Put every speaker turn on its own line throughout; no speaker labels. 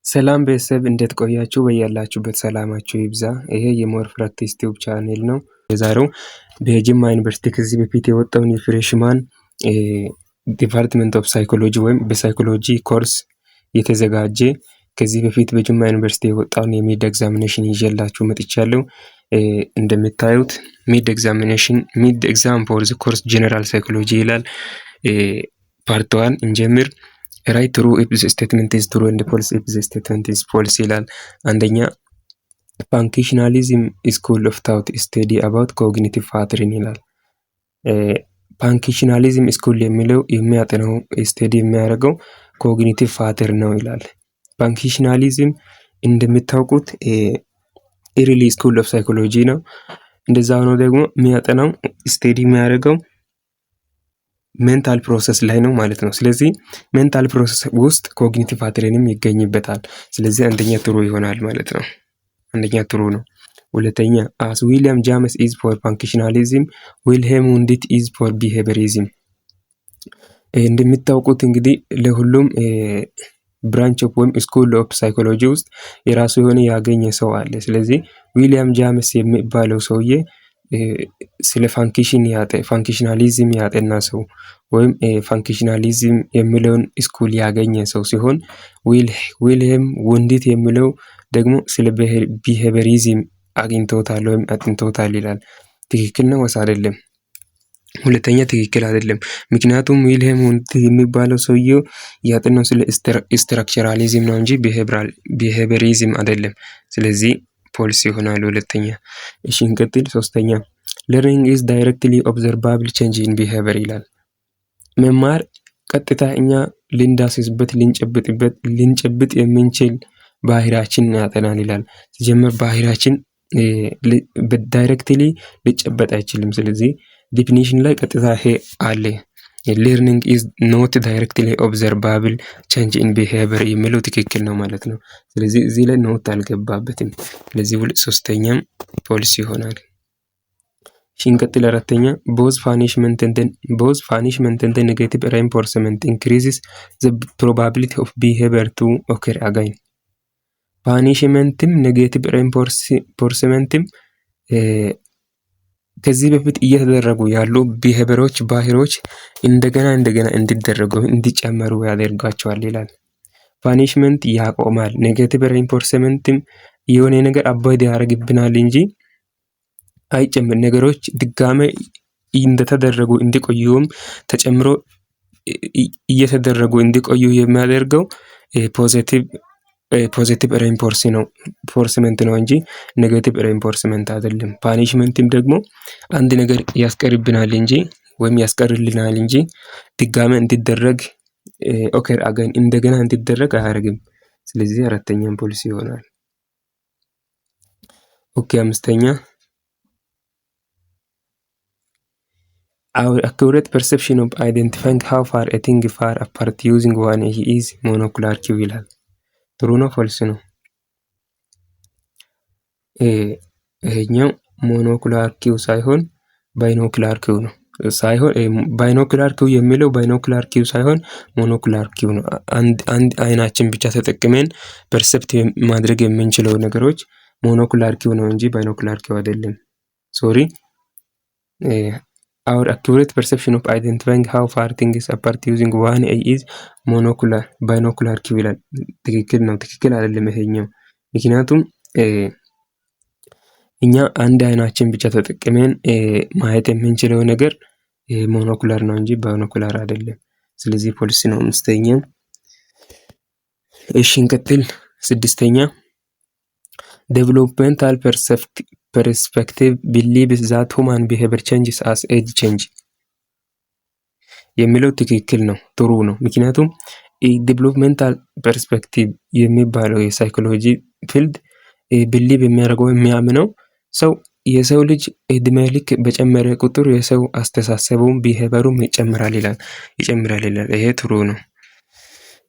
ሰላም ቤተሰብ እንዴት ቆያችሁ? በያላችሁበት ሰላማችሁ ይብዛ። ይሄ የሞር ፕራክቲስ ቲዩብ ቻናል ነው። የዛሬው በጅማ ዩኒቨርሲቲ ከዚህ በፊት የወጣውን የፍሬሽማን ዲፓርትመንት ኦፍ ሳይኮሎጂ ወይም በሳይኮሎጂ ኮርስ የተዘጋጀ ከዚህ በፊት በጅማ ዩኒቨርሲቲ የወጣውን የሚድ ኤግዛሚኔሽን ይዤላችሁ መጥቻለሁ። እንደምታዩት ሚድ ኤግዛም ፎር ዘ ኮርስ ጀነራል ሳይኮሎጂ ይላል። ፓርት 1 እንጀምር። ራይት ትሩ ኢፍ ዘ ስቴትመንት ኢዝ ትሩ ኤንድ ፎልስ ኢፍ ዘ ስቴትመንት ኢዝ ፎልስ ይላል። አንደኛ ፋንክሽናሊዝም ስኩል ኦፍ ታውት ስቴዲ አባውት ኮግኒቲቭ ፓተርን ይላል። ፋንክሽናሊዝም ስኩል የሚለው የሚያጠናው ስቴዲ የሚያደርገው ኮግኒቲቭ ፓተርን ነው ይላል። ፋንክሽናሊዝም እንደምታውቁት ኢርሊ ስኩል ኦፍ ሳይኮሎጂ ነው። እንደዛ ሆኖ ደግሞ የሚያጠናው ስቴዲ የሚያደርገው ሜንታል ፕሮሰስ ላይ ነው ማለት ነው። ስለዚህ ሜንታል ፕሮሰስ ውስጥ ኮግኒቲቭ ፓተርንም ይገኝበታል። ስለዚህ አንደኛ ትሩ ይሆናል ማለት ነው። አንደኛ ትሩ ነው። ሁለተኛ አስ ዊሊያም ጃመስ ኢዝ ፎር ፋንክሽናሊዝም ዊልሄም ውንዲት ኢዝ ፎር ቢሄቪየሪዝም። እንደምታውቁት እንግዲህ ለሁሉም ብራንች ኦፍ ወይም ስኩል ኦፍ ሳይኮሎጂ ውስጥ የራሱ የሆነ ያገኘ ሰው አለ። ስለዚህ ዊሊያም ጃመስ የሚባለው ሰውዬ ስለ ፋንክሽናሊዝም ያጠና ሰው ወይም ፋንክሽናሊዝም የሚለውን ስኩል ያገኘ ሰው ሲሆን ዊልሄም ውንዲት የሚለው ደግሞ ስለ ቢሄቪየሪዝም አግኝቶታል ወይም አጥንቶታል ይላል። ትክክል ነው ወይስ አይደለም? ሁለተኛ ትክክል አይደለም። ምክንያቱም ዊልሄም ውንዲት የሚባለው ሰውየው ያጠናው ስለ ስትራክቸራሊዝም ነው እንጂ ቢሄቪየሪዝም አይደለም። ስለዚህ ፖሊሲ ይሆናል ሁለተኛ። እሺ እንቀጥል። ሶስተኛ learning is directly observable change in behavior ይላል። መማር ቀጥታ እኛ ልንዳስስበት ልንጨብጥ የምንችል ባህሪያችን ያጠናል ይላል። ሲጀምር ባህሪያችን ዳይሬክትሊ ሊጨበጥ አይችልም። ስለዚህ ዲፊኒሽን ላይ ቀጥታ ይሄ አለ። learning is not directly observable change in behavior የሚለው ትክክል ነው ማለት ነው። ስለዚህ እዚህ ላይ ኖት አልገባበትም። ስለዚህ ሶስተኛም ፖሊሲ ይሆናል። እንቀጥል። አራተኛ both punishment and the negative reinforcement increases the probability of behavior to occur again። ፓኒሽመንትም ኔጌቲቭ ሬንፎርስመንትም ከዚህ በፊት እየተደረጉ ያሉ ባህሪዎች እንደገና እንዲደረጉ እንዲጨመሩ ያደርጋቸዋል ይላል። ፓኒሽመንት ያቆማል። ኔጌቲቭ ሬንፎርስመንትም የሆነ ነገር አቮይድ ያደርግብናል እንጂ አይጨምር። ነገሮች ድጋሜ እንደተደረጉ እንዲቆዩም ተጨምሮ እየተደረጉ እንዲቆዩ የሚያደርገው ፖዚቲቭ ሬንፎርስመንት ነው እንጂ ኔጌቲቭ ሬንፎርስመንት አይደለም። ፓኒሽመንትም ደግሞ አንድ ነገር ያስቀርልናል እንጂ ድጋሜ እንዲደረግ ኦከር አገን እንደገና እንዲደረግ አያደርግም። ስለዚህ አራተኛም ፖሊሲ ይሆናል። ኦኬ አምስተኛ our accurate perception of identifying how far a thing far apart using one is monocular cue ይላል። ትሩ ነው ፎልስ ነው? ይሄኛው ሞኖኩላር ኪው ሳይሆን ባይኖኩላር ኪው ነው። ባይኖኩላር ኪው የሚለው ባይኖኩላር ኪው ሳይሆን ሞኖኩላር ኪው ነው። አንድ አይናችን ብቻ ተጠቅመን ፐርሰፕት ማድረግ የምንችለው ነገሮች ሞኖኩላር ኪው ነው እንጂ ባይኖኩላር ኪው አይደለም። ሶሪ our accurate perception of identifying how far things apart using one eye is binocular cue ይላል። ትክክል ነው? ትክክል አይደለም ይሄኛው። ምክንያቱም እኛ አንድ አይናችን ብቻ ተጠቅመን ማየት የምንችለው ነገር ሞኖኩላር ነው እንጂ ባይኖኩላር አይደለም። ስለዚህ ፖሊሲ ነው አምስተኛ። እሺ እንቀጥል። ስድስተኛ developmental perspective believes that human behavior changes as age change የሚለው ትክክል ነው፣ ጥሩ ነው። ምክንያቱም ዴቨሎፕመንታል ፐርስፔክቲቭ የሚባለው የሳይኮሎጂ ፊልድ ቢሊቭ የሚያደርገው የሚያምነው ሰው የሰው ልጅ እድሜ ልክ በጨመረ ቁጥር የሰው አስተሳሰቡም ቢሄቨሩም ይጨምራል ይላል። ይሄ ጥሩ ነው።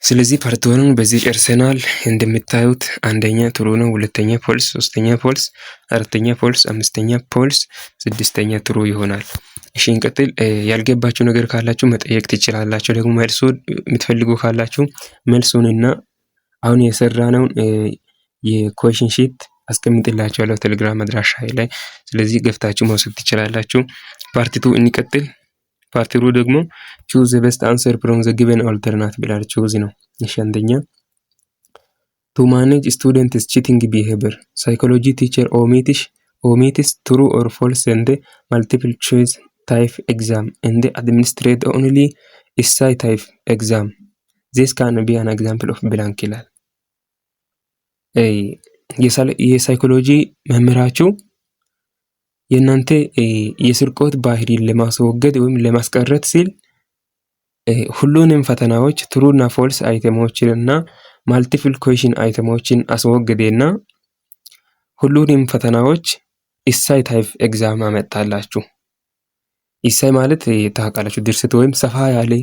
ስለዚህ ፓርቱን በዚህ ጨርሰናል። እንደምታዩት አንደኛ ትሩ ነው፣ ሁለተኛ ፎልስ፣ ሶስተኛ ፎልስ፣ አራተኛ ፎልስ፣ አምስተኛ ፎልስ፣ ስድስተኛ ትሩ ይሆናል። እሺ እንቀጥል። ያልገባችሁ ነገር ካላችሁ መጠየቅ ትችላላችሁ። ደግሞ መልሱን የምትፈልጉ ካላችሁ መልሱንና አሁን የሰራነውን የኩዌሽን ሺት አስቀምጥላችኋለሁ ቴሌግራም አድራሻዬ ላይ። ስለዚህ ገብታችሁ መውሰድ ትችላላችሁ። ፓርት 2 እንቀጥል። ፓርት 2 ደግሞ choose the best answer from the given alternative ብላል። choose ነው። እሺ አንደኛ to manage students cheating behavior psychology teacher omits true or false in the multiple choice type exam and administrate only essay type exam. This can be an example of blank ይላል። የሳይኮሎጂ መምህራችሁ የእናንተ የስርቆት ባህሪን ለማስወገድ ወይም ለማስቀረት ሲል ሁሉንም ፈተናዎች ትሩ እና ፎልስ አይተሞችን እና ማልቲፕል ኩዌሽን አይተሞችን አስወገደና ሁሉንም ፈተናዎች ኢሳይ ታይፕ ኤግዛም አመጣላችሁ። ኢሳይ ማለት ታውቃላችሁ ድርሰት ወይም ሰፋ ያለ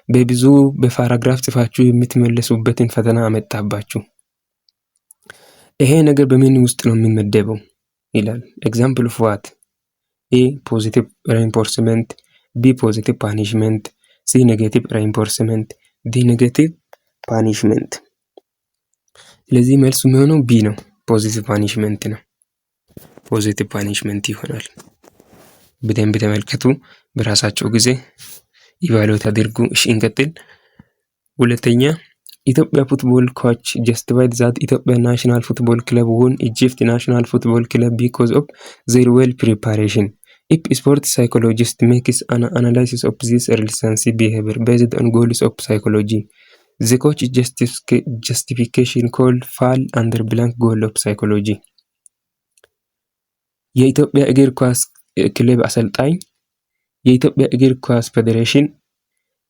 በብዙ በፓራግራፍ ጽፋችሁ የምትመለሱበትን ፈተና አመጣባችሁ። ይሄ ነገር በምን ውስጥ ነው የሚመደበው ይላል። ኤግዛምፕል ኦፍ ዋት ኤ ፖዚቲቭ ሬንፎርስመንት፣ ቢ ፖዚቲቭ ፓኒሽመንት፣ ሲ ኔጌቲቭ ሬንፎርስመንት፣ ዲ ኔጌቲቭ ፓኒሽመንት። ስለዚህ መልሱ የሚሆነው ቢ ነው፣ ፖዚቲቭ ፓኒሽመንት ነው። ፖዚቲቭ ፓኒሽመንት ይሆናል። በደንብ ተመልከቱ፣ በራሳቸው ጊዜ ኢቫሉዌት አድርጉ። እሺ እንቀጥል። ሁለተኛ ኢትዮጵያ ፉትቦል ኮች justified that ኢትዮጵያ ናሽናል ፉትቦል ክለብ won Egypt national football club because of their well preparation. If sport psychologist makes an analysis of this relationship behavior based on goals of psychology, the coach justification called fall under blank goal of psychology. የኢትዮጵያ እግር ኳስ ክለብ አሰልጣኝ የኢትዮጵያ እግር ኳስ ፌዴሬሽን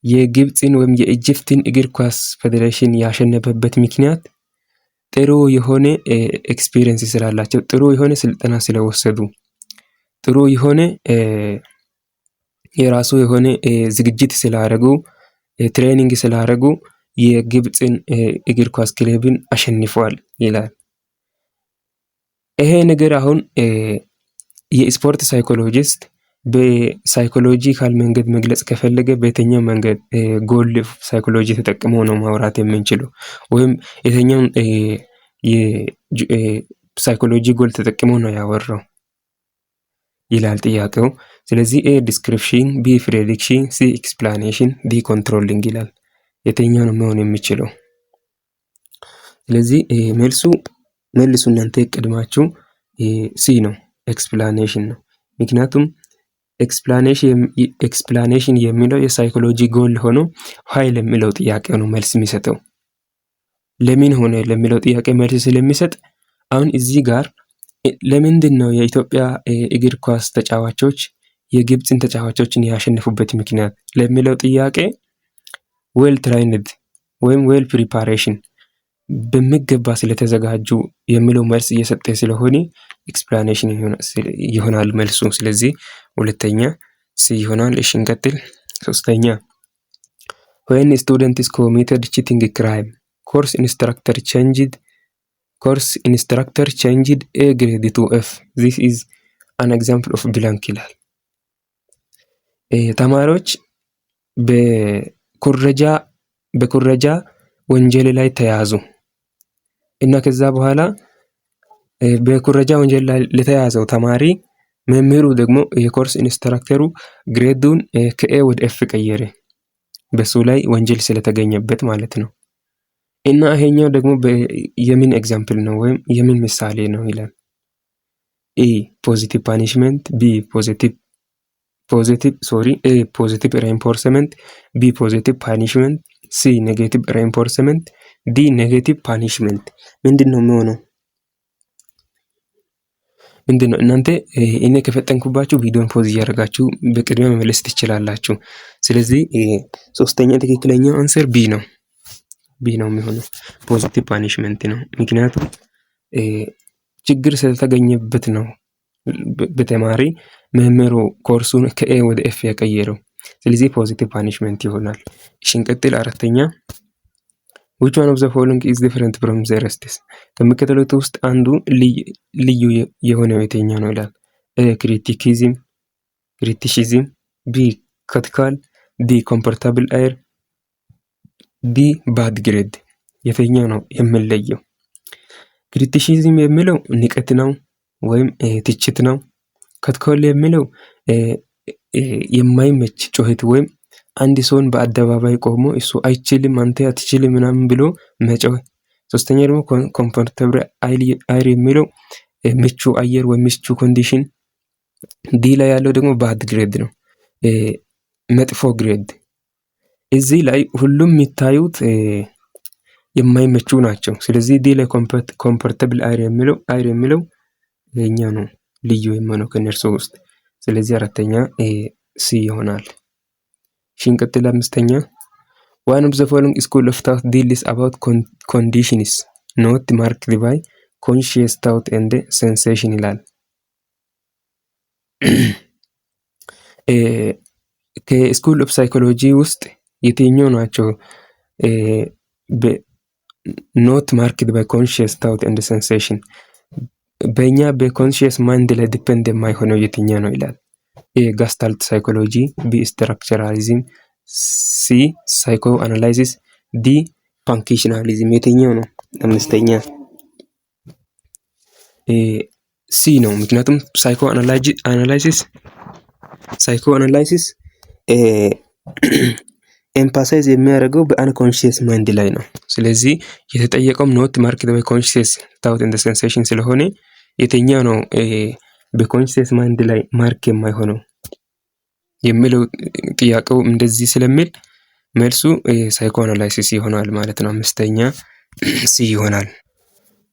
የግብፅን ወይም የኢጅፕትን እግር ኳስ ፌዴሬሽን ያሸነፈበት ምክንያት ጥሩ የሆነ ኤክስፒሪየንስ ስላላቸው፣ ጥሩ የሆነ ስልጠና ስለወሰዱ፣ ጥሩ የሆነ የራሱ የሆነ ዝግጅት ስላደረጉ፣ ትሬኒንግ ስላደረጉ የግብፅን እግር ኳስ ክለብን አሸንፈዋል ይላል። ይሄ ነገር አሁን የስፖርት ሳይኮሎጂስት በሳይኮሎጂካል መንገድ መግለጽ ከፈለገ በየትኛው መንገድ ጎል ሳይኮሎጂ ተጠቅሞ ነው ማውራት የምንችለው? ወይም የትኛውን የሳይኮሎጂ ጎል ተጠቅሞ ነው ያወራው ይላል ጥያቄው። ስለዚህ ኤ ዲስክሪፕሽን፣ ቢ ፕሬዲክሽን፣ ሲ ኤክስፕላኔሽን፣ ዲ ኮንትሮሊንግ ይላል። የትኛው ነው መሆን የሚችለው? ስለዚህ መልሱ እናንተ ቀድማችሁ ሲ ነው፣ ኤክስፕላኔሽን ነው። ምክንያቱም ኤክስፕላኔሽን የሚለው የሳይኮሎጂ ጎል ሆኖ ኃይል የሚለው ጥያቄ ነው መልስ የሚሰጠው። ለምን ሆነ ለሚለው ጥያቄ መልስ ስለሚሰጥ አሁን እዚህ ጋር ለምንድን ነው የኢትዮጵያ እግር ኳስ ተጫዋቾች የግብፅን ተጫዋቾችን ያሸነፉበት ምክንያት ለሚለው ጥያቄ ዌል ትሬይንድ ወይም ዌል ፕሪፓሬሽን በሚገባ ስለተዘጋጁ የሚለው መልስ እየሰጠ ስለሆነ ኤክስፕላኔሽን ይሆናል መልሱ። ስለዚህ ሁለተኛ ሲ ይሆናል። እሺ እንቀጥል። ሶስተኛ when student is committed cheating crime course instructor changed a grade to F, this is an example of blank ይላል። ተማሪዎች በኩረጃ ወንጀል ላይ ተያዙ እና ከዛ በኋላ በኩረጃ ወንጀል ላይ ለተያዘው ተማሪ መምህሩ ደግሞ የኮርስ ኢንስትራክተሩ ግሬዱን ከኤ ወደ ኤፍ ቀየረ፣ በሱ ላይ ወንጀል ስለተገኘበት ማለት ነው። እና ይሄኛው ደግሞ የምን ኤግዛምፕል ነው ወይም የምን ምሳሌ ነው ይላል። ኤ ፖዚቲቭ ፓኒሽመንት፣ ቢ ፖዚቲቭ ሬንፎርስመንት፣ ቢ ፖዚቲቭ ፓኒሽመንት፣ ሲ ኔጌቲቭ ሬንፎርስመንት፣ ዲ ኔጌቲቭ ፓኒሽመንት። ምንድነው የሚሆነው? እናንተ እኔ ከፈጠንኩባችሁ ቪዲዮን ፖዝ እያደረጋችሁ በቅድሚያ መመለስ ትችላላችሁ። ስለዚህ ሶስተኛ ትክክለኛው አንሰር ቢ ነው የሚሆነው፣ ፖዚቲቭ ፓኒሽመንት ነው። ምክንያቱም ችግር ስለተገኘበት ነው በተማሪ መምህሩ ኮርሱን ከኤ ወደ ኤፍ ያቀየረው። ስለዚህ ፖዚቲቭ ፓኒሽመንት ይሆናል። እሺ እንቀጥል። አራተኛ which one of the following is different from the rest? ከሚከተሉት ውስጥ አንዱ ልዩ የሆነው የትኛው ነው ይላል። ክሪቲሲዝም፣ ቢ ክሪቲካል፣ ዲ ኮምፎርታብል ኤር፣ ዲ ባድ ግሬድ። የትኛው ነው የምንለየው? ክሪቲሲዝም የሚለው ንቀት ነው ወይም ትችት ነው። ከትኮል የሚለው የማይመች ጩኸት ወይም አንድ ሰውን በአደባባይ ቆሞ እሱ አይችልም አንተ አትችልም ምናምን ብሎ መጮህ። ሶስተኛ ደግሞ ኮምፎርታብል አየር የሚለው ምቹ አየር ወይም ምቹ ኮንዲሽን። ዲ ላይ ያለው ደግሞ ባድ ግሬድ ነው፣ መጥፎ ግሬድ። እዚህ ላይ ሁሉም የሚታዩት የማይመቹ ናቸው። ስለዚህ ዲ ላይ ኮምፎርታብል አየር የሚለው የኛ ነው ልዩ የሆነው ከነርሱ ውስጥ። ስለዚህ አራተኛ ሲ ይሆናል። ሽንቀጥል አምስተኛ one of the following school of thought deals about conditions not marked by conscious thought and sensation ይላል። ከስኩል ኦፍ ሳይኮሎጂ ውስጥ የትኛው ናቸው ኖት ማርክድ ባይ ኮንሺየስ ታውት ኤንድ ሴንሴሽን በእኛ በኮንሺየስ ማይንድ ላይ ዲፔንድ የማይሆነው የትኛው ነው ይላል። ኤ ጋስታልት ሳይኮሎጂ፣ ቢ ስትራክቸራሊዝም፣ ሲ ሳይኮ አናላይሲስ፣ ዲ ፋንክሽናሊዝም። የትኛው ነው? አምስተኛ ሲ ነው። ምክንያቱም ሳይኮ አናላይሲስ ኤምፓሳይዝ የሚያደርገው በአንኮንሺየስ ማይንድ ላይ ነው። ስለዚህ የተጠየቀውም ኖት ማርክድ ባይ ኮንሺየስ ታውት ኤንድ ሴንሴሽን ስለሆነ የትኛው ነው በኮንሺየስ ማይንድ ላይ ማርክ የማይሆነው የሚለው ጥያቄው እንደዚህ ስለሚል መልሱ ሳይኮ አናላይሲስ ይሆናል ማለት ነው። አምስተኛ ሲ ይሆናል።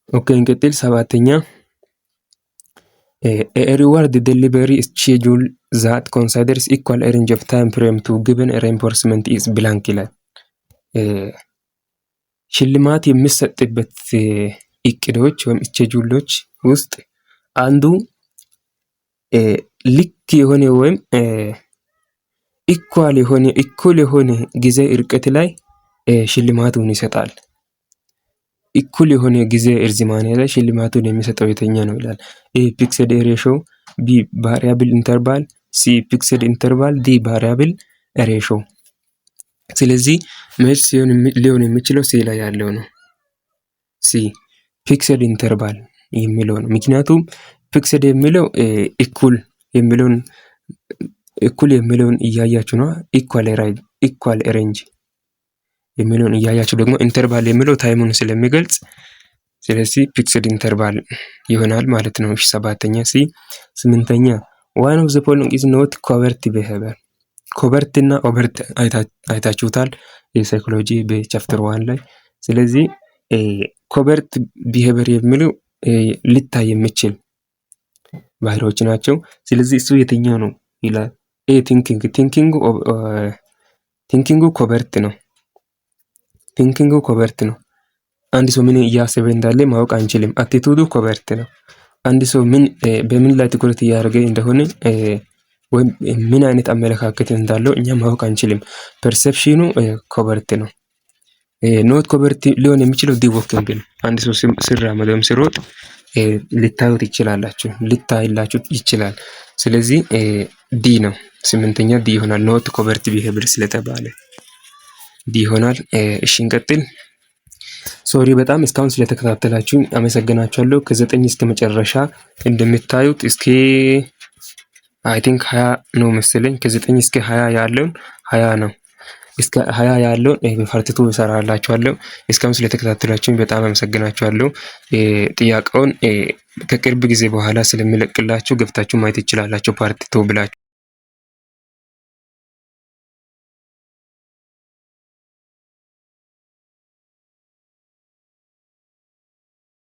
ኦኬ እንቀጥል። ሰባተኛ a reward delivery schedule that considers equal range of time frame to given reinforcement is blank ይላል። ሽልማት የሚሰጥበት እቅዶች ወይም ስኬጁሎች ውስጥ አንዱ ልክ የሆነ ወይም እኩል የሆነ ጊዜ ርቀት ላይ ሽልማቱን ይሰጣል። እኩል የሆነ ጊዜ እርዝማኔ ላይ ሽልማቱን የሚሰጠው የትኛው ነው ይላል። ኤ ፊክስድ ሬሽዮ፣ ቢ ቫሪያብል ኢንተርቫል፣ ሲ ፊክስድ ኢንተርቫል፣ ዲ ቫሪያብል ሬሽዮ። ስለዚህ መልስ ሊሆን የሚችለው ሲ ላይ ያለው ነው። ሲ ፊክስድ ኢንተርቫል የሚለው ነው። ምክንያቱም ፊክስድ የሚለው እኩል የሚለውን እያያችሁ ነው። ኢኳል ሬንጅ የሚለውን እያያችሁ ደግሞ ኢንተርቫል የሚለው ታይሙን ስለሚገልጽ ስለዚህ ፊክስድ ኢንተርቫል ይሆናል ማለት ነው። እሺ ሰባተኛ ሲ። ስምንተኛ one of the following is not covert behavior። ኮቨርት እና ኦቨርት አይታችሁታል የሳይኮሎጂ በቻፕተር 1 ላይ። ስለዚህ ኮቨርት ቢሄቪየር የሚለው ሊታይ የሚችል ባህሪዎች ናቸው። ስለዚህ እሱ የትኛው ነው ይላል። ቲንኪንጉ ኮቨርት ነው። አንድ ሰው ምን እያሰበ እንዳለ ማወቅ አንችልም። አቲቱዱ ኮቨርት ነው። አንድ ሰው በምን ላይ ትኩረት እያደረገ እንደሆነ ወይም ምን አይነት አመለካከት እንዳለው እኛ ማወቅ አንችልም። ፐርሰፕሽኑ ኮቨርት ነው። ኖት ኮቨርት ሊሆን የሚችለው ዲቮኪንግ ነው። አንድ ሰው ሲራመድ ወይም ሲሮጥ ሊታይላችሁ ይችላል። ስለዚህ ዲ ነው። ስምንተኛ ዲ ይሆናል። ኖት ኮቨርት ቢሄቪየር ስለተባለ ዲ ይሆናል። እሺ እንቀጥል። ሶሪ በጣም እስካሁን ስለተከታተላችሁኝ አመሰግናችኋለሁ። ከ9 እስከ መጨረሻ እንደምታዩት እስከ አይ ቲንክ 20 ነው መሰለኝ። ከ9 እስከ 20 ያለውን 20 ነው። እስከ 20 ያለውን በፓርቲቱ እሰራላችኋለሁ። እስካሁን ስለተከታተላችሁኝ በጣም አመሰግናችኋለሁ። ጥያቄውን ከቅርብ ጊዜ በኋላ ስለሚለቅላችሁ ገብታችሁ ማየት ይችላላችሁ ፓርቲቱ ብላችሁ